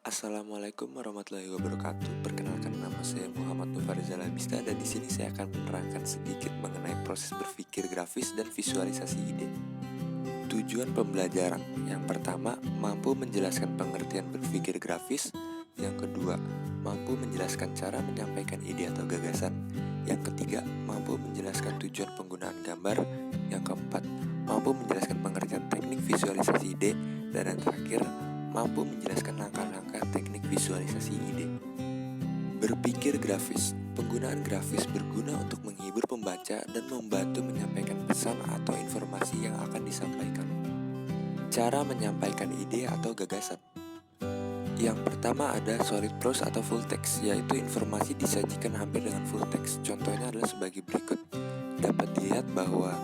Assalamualaikum warahmatullahi wabarakatuh. Perkenalkan, nama saya Muhammad Nufarizal Abista dan di sini saya akan menerangkan sedikit mengenai proses berpikir grafis dan visualisasi ide. Tujuan pembelajaran: yang pertama, mampu menjelaskan pengertian berpikir grafis. Yang kedua, mampu menjelaskan cara menyampaikan ide atau gagasan. Yang ketiga, mampu menjelaskan tujuan penggunaan gambar. Yang keempat, mampu menjelaskan pengertian teknik visualisasi ide. Dan yang terakhir, mampu menjelaskan langkah-langkah teknik visualisasi ide. Berpikir grafis. Penggunaan grafis berguna untuk menghibur pembaca dan membantu menyampaikan pesan atau informasi yang akan disampaikan. Cara menyampaikan ide atau gagasan. Yang pertama ada solid prose atau full text, yaitu informasi disajikan hampir dengan full text. Contohnya adalah sebagai berikut. Dapat dilihat bahwa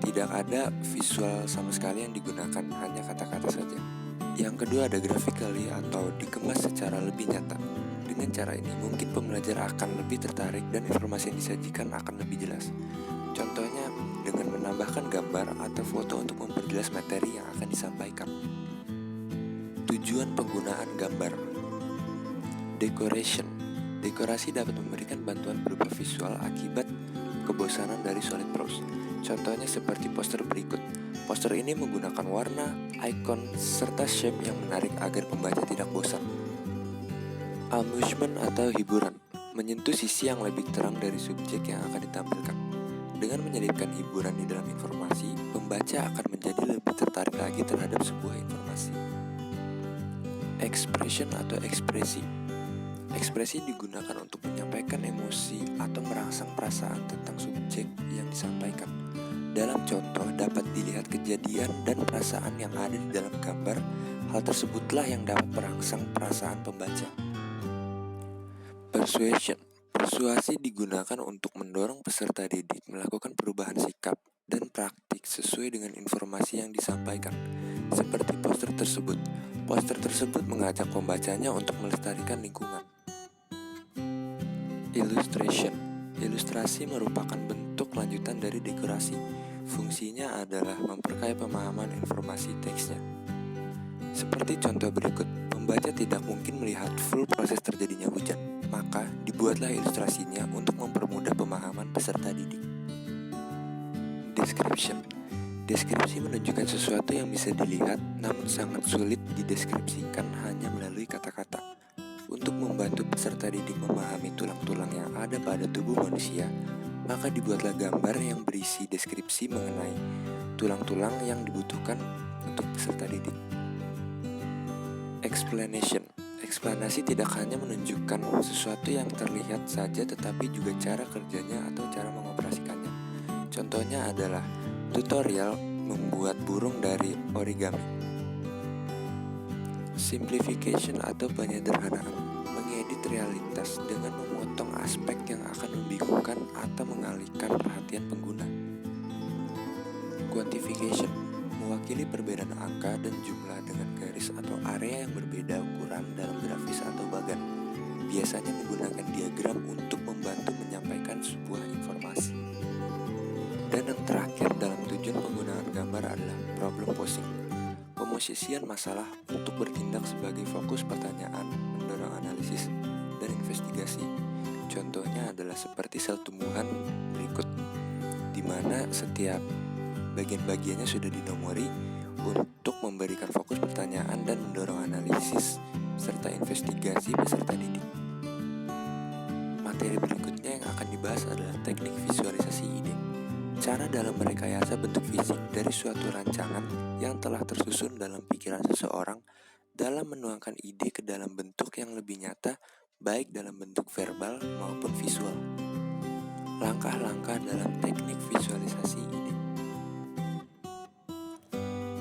tidak ada visual sama sekali yang digunakan, hanya kata-kata saja. Yang kedua ada graphically atau dikemas secara lebih nyata. Dengan cara ini mungkin pembelajar akan lebih tertarik dan informasi yang disajikan akan lebih jelas. Contohnya dengan menambahkan gambar atau foto untuk memperjelas materi yang akan disampaikan. Tujuan penggunaan gambar. Decoration. Dekorasi dapat memberikan bantuan berupa visual akibat kebosanan dari solid prose. Contohnya seperti poster berikut. Poster ini menggunakan warna, icon, serta shape yang menarik agar pembaca tidak bosan. Amusement atau hiburan, menyentuh sisi yang lebih terang dari subjek yang akan ditampilkan. Dengan menyelipkan hiburan di dalam informasi, pembaca akan menjadi lebih tertarik lagi terhadap sebuah informasi. Expression atau ekspresi. Ekspresi digunakan untuk menyampaikan emosi atau merangsang perasaan tentang subjek yang disampaikan. Dalam contoh dapat dilihat kejadian dan perasaan yang ada di dalam gambar. Hal tersebutlah yang dapat merangsang perasaan pembaca. Persuasion. Persuasi digunakan untuk mendorong peserta didik melakukan perubahan sikap dan praktik sesuai dengan informasi yang disampaikan. Seperti poster tersebut. Poster tersebut mengajak pembacanya untuk melestarikan lingkungan. Illustration. Ilustrasi merupakan bentuk lanjutan dari dekorasi. Fungsinya adalah memperkaya pemahaman informasi teksnya. Seperti contoh berikut, pembaca tidak mungkin melihat full proses terjadinya hujan, maka dibuatlah ilustrasinya untuk mempermudah pemahaman peserta didik. Description. Deskripsi menunjukkan sesuatu yang bisa dilihat, namun sangat sulit dideskripsikan hanya melalui kata-kata. Untuk membantu peserta didik memahami tulang-tulang yang ada pada tubuh manusia, maka dibuatlah gambar yang berisi deskripsi mengenai tulang-tulang yang dibutuhkan untuk peserta didik. Explanation. Eksplanasi tidak hanya menunjukkan sesuatu yang terlihat saja, tetapi juga cara kerjanya atau cara mengoperasikannya. Contohnya adalah tutorial membuat burung dari origami. Simplification atau penyederhanaan, mengedit realitas dengan memotong aspek yang akan membingungkan atau mengalihkan perhatian pengguna. Quantification, mewakili perbedaan angka dan jumlah dengan garis atau area yang berbeda ukuran dalam grafis atau bagan. Biasanya menggunakan diagram untuk membantu menyampaikan sebuah informasi. Dan yang terakhir dalam tujuan penggunaan gambar adalah problem posing. Pemosisian masalah untuk bertindak sebagai fokus pertanyaan, mendorong analisis, dan investigasi. Contohnya adalah seperti sel tumbuhan berikut, di mana setiap bagian-bagiannya sudah dinomori untuk memberikan fokus pertanyaan dan mendorong analisis serta investigasi peserta didik. Materi berikutnya yang akan dibahas adalah teknik visualisasi ide. Cara dalam merekayasa bentuk fisik dari suatu rancangan yang telah tersusun dalam pikiran seseorang dalam menuangkan ide ke dalam bentuk yang lebih nyata, baik dalam bentuk verbal maupun visual. Langkah-langkah dalam teknik visualisasi ide.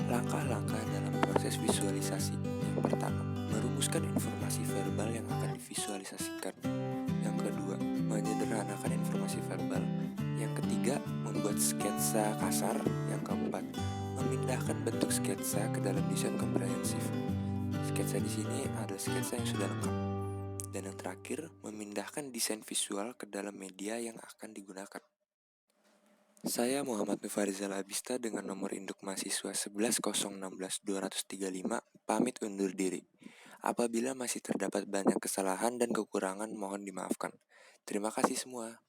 Langkah-langkah dalam proses visualisasi. Yang pertama, merumuskan informasi verbal yang akan divisualisasikan. Yang kedua, menyederhanakan informasi verbal. Yang ketiga, membuat sketsa kasar. Yang keempat, memindahkan bentuk sketsa ke dalam desain komprehensif. Sketsa di sini adalah sketsa yang sudah lengkap. Dan yang terakhir, memindahkan desain visual ke dalam media yang akan digunakan. Saya Muhammad Nufarizal Abista dengan nomor induk mahasiswa 11016235 pamit undur diri. Apabila masih terdapat banyak kesalahan dan kekurangan, mohon dimaafkan. Terima kasih semua.